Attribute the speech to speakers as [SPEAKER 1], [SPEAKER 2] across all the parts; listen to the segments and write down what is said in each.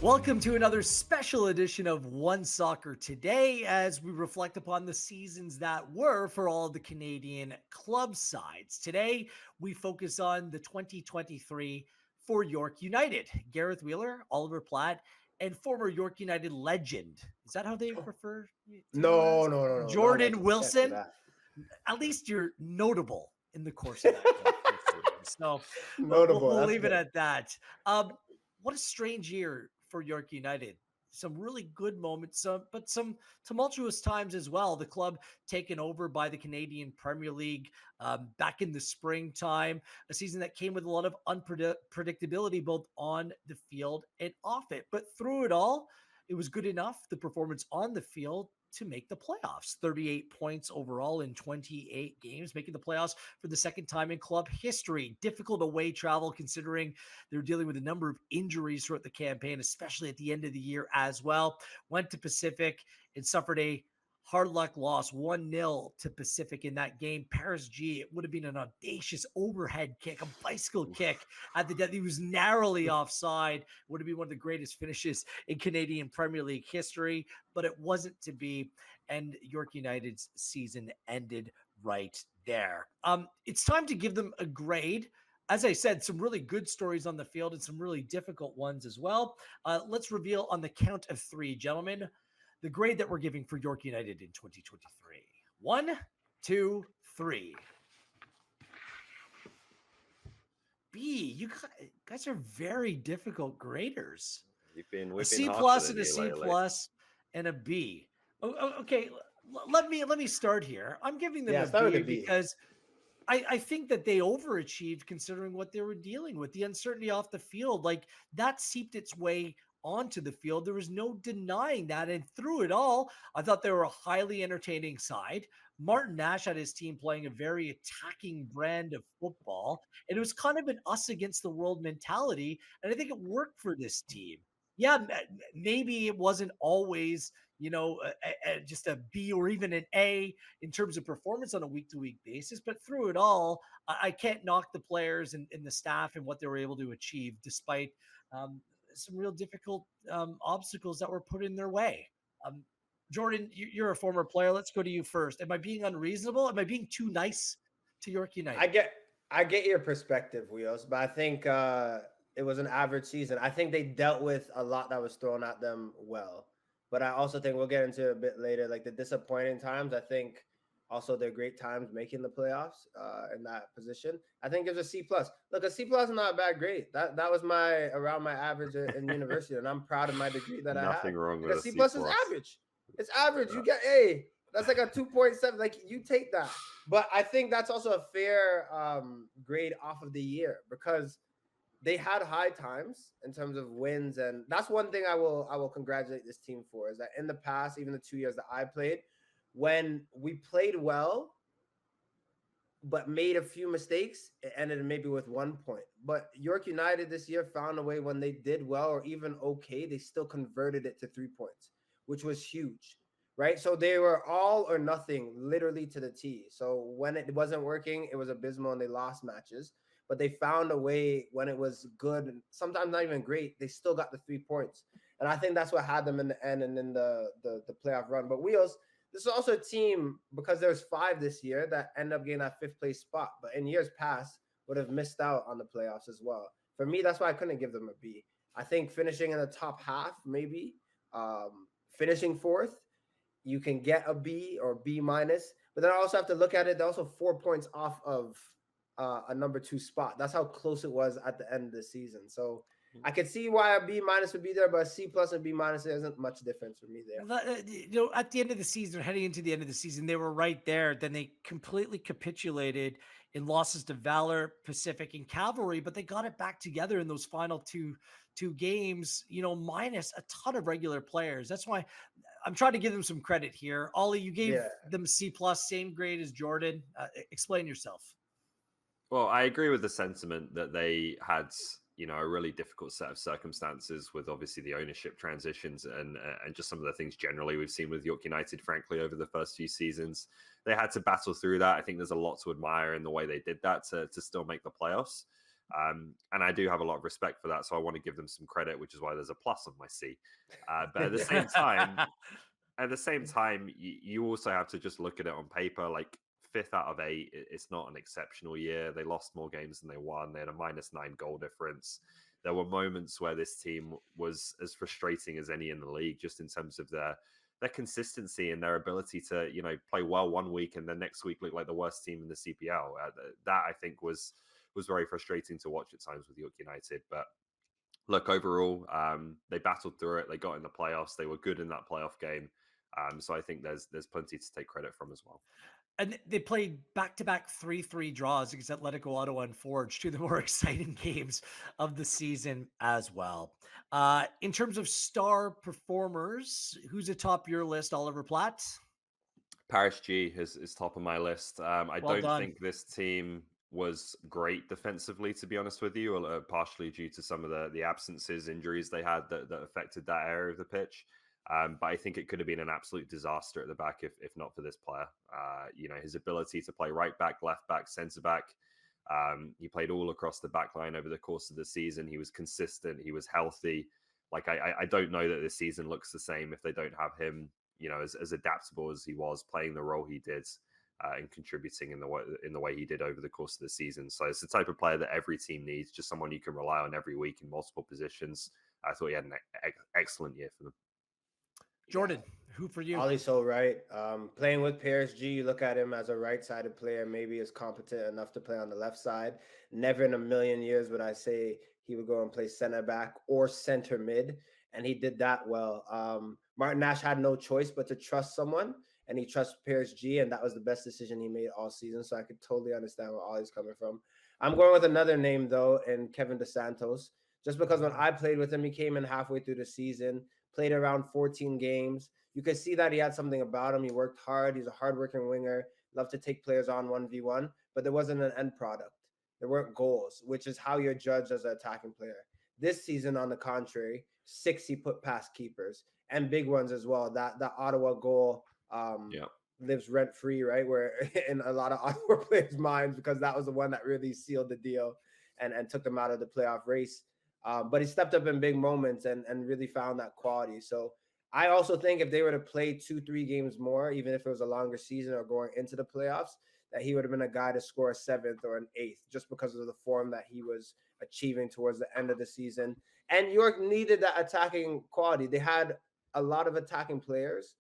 [SPEAKER 1] Welcome to another special edition of One Soccer Today as we reflect upon the seasons that were for all of the Canadian club sides. Today, we focus on the 2023 for York United. Gareth Wheeler, Oliver Platt, and former York United legend. Is that how they refer to you
[SPEAKER 2] No,
[SPEAKER 1] as?
[SPEAKER 2] no, no, no, not
[SPEAKER 1] Jordan
[SPEAKER 2] legend. Can't say
[SPEAKER 1] Wilson.
[SPEAKER 2] that.
[SPEAKER 1] At least you're notable in the course of that club history. So
[SPEAKER 2] Notable.
[SPEAKER 1] we'll
[SPEAKER 2] That's
[SPEAKER 1] leave it
[SPEAKER 2] good.
[SPEAKER 1] at that. What a strange year for York United. Some really good moments, but some tumultuous times as well. The club taken over by the Canadian Premier League back in the springtime, a season that came with a lot of unpredictability both on the field and off it. But through it all, it was good enough, the performance on the field, to make the playoffs. 38 points overall in 28 games, making the playoffs for the second time in club history. Difficult away travel considering they're dealing with a number of injuries throughout the campaign, especially at the end of the year as well. Went to Pacific and suffered a hard luck loss 1-0 to Pacific in that game. Paris G, it would have been an audacious overhead kick, a bicycle kick at the death. He was narrowly offside. Would have been one of the greatest finishes in Canadian Premier League history, but it wasn't to be. And York United's season ended right there. It's time to give them a grade. As I said, some really good stories on the field and some really difficult ones as well. Let's reveal on the count of three, gentlemen, the grade that we're giving for York United in 2023. 1, 2, 3. B, you guys are very difficult graders.
[SPEAKER 3] We've been
[SPEAKER 1] A C
[SPEAKER 3] harsher
[SPEAKER 1] plus
[SPEAKER 3] than
[SPEAKER 1] and a
[SPEAKER 3] you
[SPEAKER 1] C
[SPEAKER 3] lately.
[SPEAKER 1] plus and a B. Okay, let me start here. I'm giving them
[SPEAKER 2] Start with
[SPEAKER 1] a
[SPEAKER 2] a
[SPEAKER 1] B
[SPEAKER 2] B.
[SPEAKER 1] because I think that they overachieved considering what they were dealing with. The uncertainty off the field, like that seeped its way onto the field. There was no denying that. And through it all, I thought they were a highly entertaining side. Martin Nash had his team playing a very attacking brand of football. And it was kind of an us against the world mentality. And I think it worked for this team. Yeah, maybe it wasn't always, just a B or even an A in terms of performance on a week-to-week basis. But through it all, I can't knock the players and the staff and what they were able to achieve despite some real difficult obstacles that were put in their way. Jordan, you're a former player. Let's go to you first. Am I being unreasonable? Am I being too nice to York United?
[SPEAKER 2] I get your perspective, Wheels, but I think it was an average season. I think they dealt with a lot that was thrown at them well. But I also think we'll get into it a bit later, like the disappointing times. I think also their great times making the playoffs in that position. I think it's a C plus. Look, a C plus is not a bad grade. That was around my average in university, and I'm proud of my degree that I have.
[SPEAKER 3] Nothing wrong
[SPEAKER 2] Like
[SPEAKER 3] with
[SPEAKER 2] a C plus is average. It's average. You get A. That's like a 2.7. Like you take that. But I think that's also a fair grade off of the year because they had high times in terms of wins, and that's one thing I will congratulate this team for is that in the past, even the 2 years that I played, when we played well but made a few mistakes, it ended maybe with 1 point. But York United this year found a way when they did well or even okay, they still converted it to 3 points, which was huge. Right. So they were all or nothing literally to the T. So when it wasn't working, it was abysmal and they lost matches. But they found a way when it was good, and sometimes not even great, they still got the 3 points. And I think that's what had them in the end and in the playoff run. But Wheels, this is also a team, because there's 5 this year, that end up getting that 5th place spot. But in years past, would have missed out on the playoffs as well. For me, that's why I couldn't give them a B. I think finishing in the top half, maybe, finishing 4th, you can get a B or B minus, but then I also have to look at it. They're also 4 points off of a number 2 spot. That's how close it was at the end of the season. So I could see why a B minus would be there, but a C plus and B minus, there isn't much difference for me there.
[SPEAKER 1] At the end of the season, heading into the end of the season, they were right there. Then they completely capitulated in losses to Valor, Pacific, and Cavalry, but they got it back together in those final two games, minus a ton of regular players. That's why I'm trying to give them some credit here. Ollie, you gave them C plus, same grade as Jordan. Explain yourself.
[SPEAKER 3] Well, I agree with the sentiment that they had, a really difficult set of circumstances with obviously the ownership transitions and just some of the things generally we've seen with York United, frankly, over the first few seasons. They had to battle through that. I think there's a lot to admire in the way they did that to still make the playoffs. And I do have a lot of respect for that, so I want to give them some credit, which is why there's a plus on my C. But at the same time, you also have to just look at it on paper. Like 5th out of 8, it's not an exceptional year. They lost more games than they won. They had a -9 goal difference. There were moments where this team was as frustrating as any in the league, just in terms of their consistency and their ability to, play well one week and then next week look like the worst team in the CPL. That I think was very frustrating to watch at times with York United. But look, overall, they battled through it. They got in the playoffs. They were good in that playoff game. So I think there's plenty to take credit from as well.
[SPEAKER 1] And they played back-to-back 3-3 draws against Atletico Ottawa and Forge, two of the more exciting games of the season as well. In terms of star performers, who's atop your list, Oliver Platt?
[SPEAKER 3] Paris G is top of my list. I
[SPEAKER 1] Well
[SPEAKER 3] don't
[SPEAKER 1] done.
[SPEAKER 3] think this team was great defensively, to be honest with you, partially due to some of the absences, injuries they had that affected that area of the pitch. But I think it could have been an absolute disaster at the back if not for this player. His ability to play right back, left back, centre back. He played all across the back line over the course of the season. He was consistent. He was healthy. Like I don't know that this season looks the same if they don't have him, as adaptable as he was, playing the role he did and contributing in the way he did over the course of the season. So it's the type of player that every team needs, just someone you can rely on every week in multiple positions. I thought he had an excellent year for them.
[SPEAKER 1] Jordan, who for you?
[SPEAKER 2] Ollie's so right. Playing with PSG, you look at him as a right-sided player, maybe is competent enough to play on the left side. Never in a million years would I say he would go and play center back or center mid, and he did that well. Martin Nash had no choice but to trust someone, and he trusts PSG, and that was the best decision he made all season. So I could totally understand where Ollie's coming from. I'm going with another name though, and Kevin Dos Santos, just because when I played with him, he came in halfway through the season. Played around 14 games. You could see that he had something about him. He worked hard. He's a hardworking winger. Loved to take players on 1v1, but there wasn't an end product. There weren't goals, which is how you're judged as an attacking player. This season, on the contrary, 6 he put past keepers and big ones as well. That Ottawa goal lives rent free, right? Where in a lot of Ottawa players' minds, because that was the one that really sealed the deal and took them out of the playoff race. But he stepped up in big moments and really found that quality. So I also think if they were to play 2-3 games more, even if it was a longer season or going into the playoffs, that he would have been a guy to score a 7th or an 8th just because of the form that he was achieving towards the end of the season. And York needed that attacking quality. They had a lot of attacking players,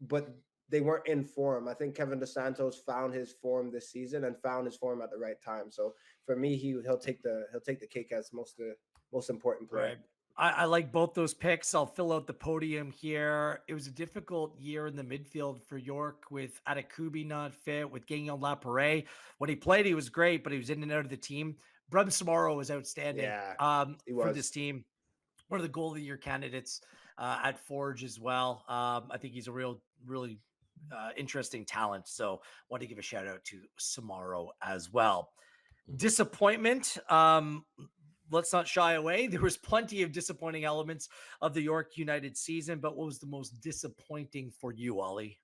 [SPEAKER 2] but they weren't in form. I think Kevin Dos Santos found his form this season and found his form at the right time. So for me, he'll take the cake as most important player.
[SPEAKER 1] Right. I like both those picks. I'll fill out the podium here. It was a difficult year in the midfield for York with Adekubi not fit, with Gagnon Laparé. When he played, he was great, but he was in and out of the team. Brem Samaro was outstanding for this team. One of the goal of the year candidates at Forge as well. I think he's a really interesting talent. So I want to give a shout out to Samaro as well. Disappointment. Let's not shy away. There was plenty of disappointing elements of the York United season, but what was the most disappointing for you, Ollie?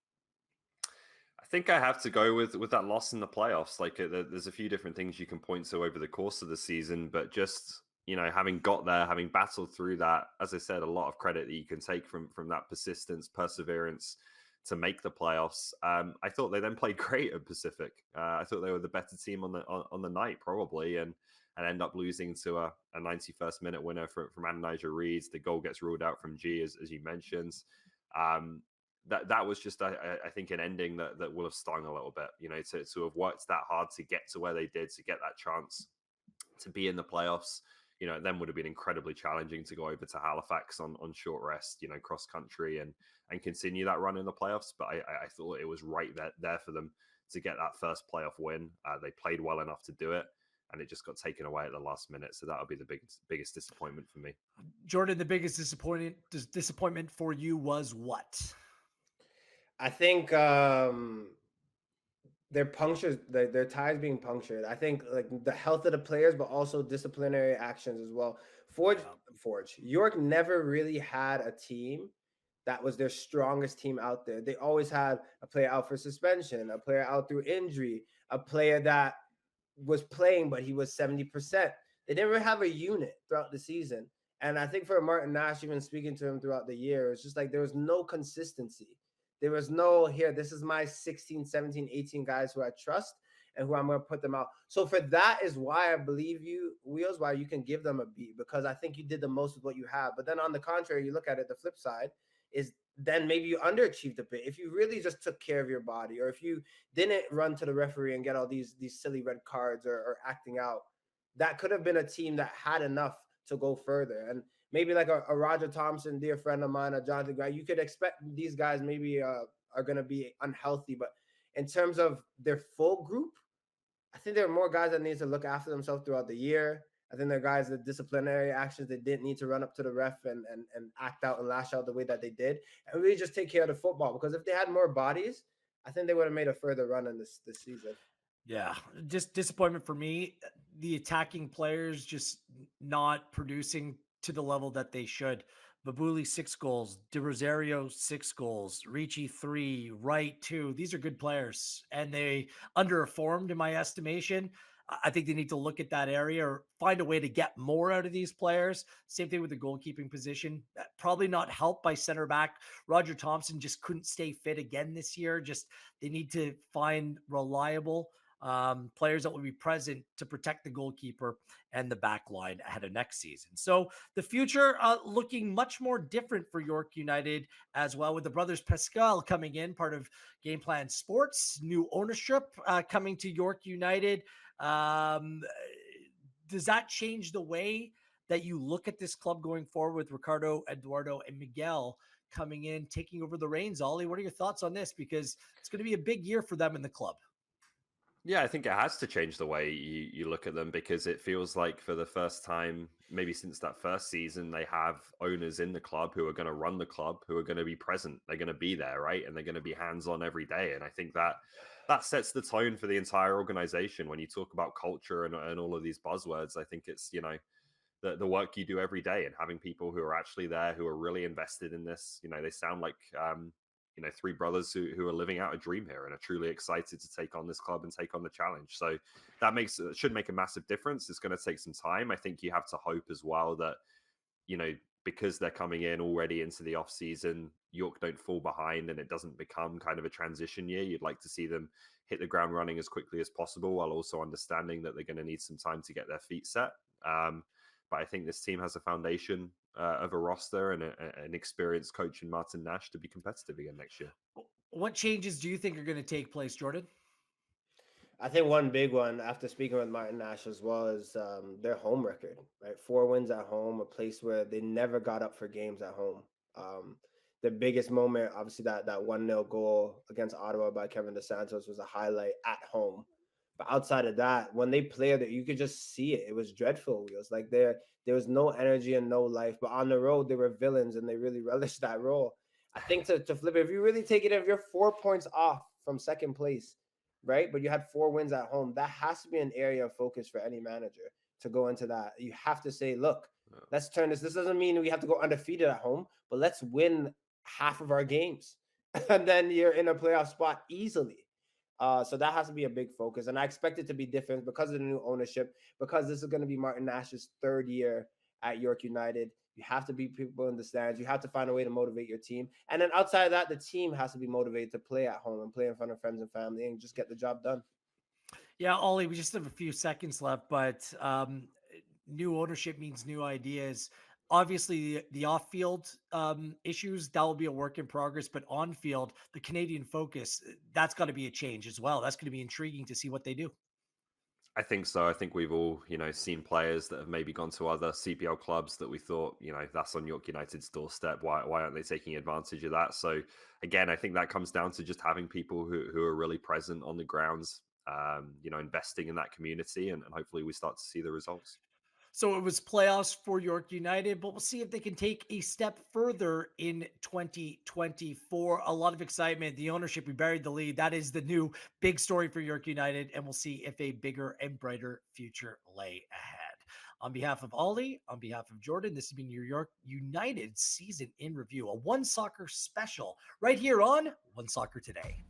[SPEAKER 3] I think I have to go with that loss in the playoffs. Like there's a few different things you can point to over the course of the season, but just, having got there, having battled through that, as I said, a lot of credit that you can take from that persistence, perseverance to make the playoffs. I thought they then played great at Pacific. I thought they were the better team on the night probably, and end up losing to a 91st minute winner from Adonijah Reed. The goal gets ruled out from G, as you mentioned. That was just, I think, an ending that will have stung a little bit, to have worked that hard to get to where they did, to get that chance to be in the playoffs. Then would have been incredibly challenging to go over to Halifax on short rest, cross country and continue that run in the playoffs. But I thought it was right there for them to get that first playoff win. They played well enough to do it, and it just got taken away at the last minute. So that'll be the biggest disappointment for me.
[SPEAKER 1] Jordan, the biggest disappointment for you was what?
[SPEAKER 2] I think their ties being punctured. I think like the health of the players, but also disciplinary actions as well. York never really had a team that was their strongest team out there. They always had a player out for suspension, a player out through injury, a player that was playing, but he was 70%. They didn't really have a unit throughout the season. And I think for Martin Nash, even speaking to him throughout the year, it's just like there was no consistency. There was no, here, this is my 16, 17, 18 guys who I trust and who I'm going to put them out. So for that is why I believe you, Wheels, why you can give them a B, because I think you did the most with what you have. But then on the contrary, you look at it, the flip side is then maybe you underachieved a bit. If you really just took care of your body, or if you didn't run to the referee and get all these silly red cards or acting out, that could have been a team that had enough to go further. And maybe like a Roger Thompson, dear friend of mine, a Jonathan Gray, you could expect these guys maybe are going to be unhealthy. But in terms of their full group, I think there are more guys that need to look after themselves throughout the year. I think there are guys that disciplinary actions that didn't need to run up to the ref and act out and lash out the way that they did, and really just take care of the football. Because if they had more bodies, I think they would have made a further run in this season.
[SPEAKER 1] Yeah, just disappointment for me. The attacking players just not producing to the level that they should. Babuli 6 goals, De Rosario 6 goals, Ricci 3, Wright 2. These are good players, and they underperformed in my estimation. I think they need to look at that area or find a way to get more out of these players. Same thing with the goalkeeping position. Probably not helped by center back. Roger Thompson just couldn't stay fit again this year. Just they need to find reliable players that will be present to protect the goalkeeper and the back line ahead of next season. So the future looking much more different for York United as well, with the brothers Pascal coming in, part of Game Plan Sports, new ownership coming to York United. Does that change the way that you look at this club going forward with Ricardo, Eduardo, and Miguel coming in, taking over the reins? Ollie, what are your thoughts on this? Because it's going to be a big year for them in the club.
[SPEAKER 3] Yeah, I think it has to change the way you look at them, because it feels like for the first time, maybe since that first season, they have owners in the club who are going to run the club, who are going to be present. They're going to be there, right? And they're going to be hands-on every day. And I think that sets the tone for the entire organization. When you talk about culture and all of these buzzwords, I think it's, the work you do every day and having people who are actually there, who are really invested in this. They sound like, three brothers who are living out a dream here and are truly excited to take on this club and take on the challenge. So that should make a massive difference. It's going to take some time. I think you have to hope as well that, because they're coming in already into the off season, York don't fall behind and it doesn't become kind of a transition year. You'd like to see them hit the ground running as quickly as possible, while also understanding that they're going to need some time to get their feet set. But I think this team has a foundation of a roster and an experienced coach in Martin Nash to be competitive again next year.
[SPEAKER 1] What changes do you think are going to take place, Jordan?
[SPEAKER 2] I think one big one, after speaking with Martin Nash as well, is their home record, right? 4 wins at home, a place where they never got up for games at home. The biggest moment, obviously, that 1-0 goal against Ottawa by Kevin DeSantos was a highlight at home. But outside of that, when they played it, you could just see it. It was dreadful. It was like there was no energy and no life. But on the road, they were villains, and they really relished that role. I think to flip it, if you really take it, if you're 4 points off from second place, right, but you had 4 wins at home, that has to be an area of focus for any manager to go into that. You have to say, look, let's turn this. This doesn't mean we have to go undefeated at home, but let's win half of our games. And then you're in a playoff spot easily. So that has to be a big focus. And I expect it to be different because of the new ownership, because this is going to be Martin Nash's 3rd year at York United. You have to beat people in the stands. You have to find a way to motivate your team. And then outside of that, the team has to be motivated to play at home and play in front of friends and family and just get the job done.
[SPEAKER 1] Yeah, Ollie, we just have a few seconds left, but new ownership means new ideas. Obviously, the off-field issues, that will be a work in progress, but on-field, the Canadian focus, that's got to be a change as well. That's going to be intriguing to see what they do.
[SPEAKER 3] I think so. I think we've all, seen players that have maybe gone to other CPL clubs that we thought, that's on York United's doorstep. Why aren't they taking advantage of that? So again, I think that comes down to just having people who are really present on the grounds, investing in that community, and hopefully we start to see the results.
[SPEAKER 1] So it was playoffs for York United, but we'll see if they can take a step further in 2024. A lot of excitement. The ownership, we buried the lead. That is the new big story for York United, and we'll see if a bigger and brighter future lay ahead. On behalf of Ollie, on behalf of Jordan, this has been your York United season in review, a One Soccer special right here on One Soccer Today.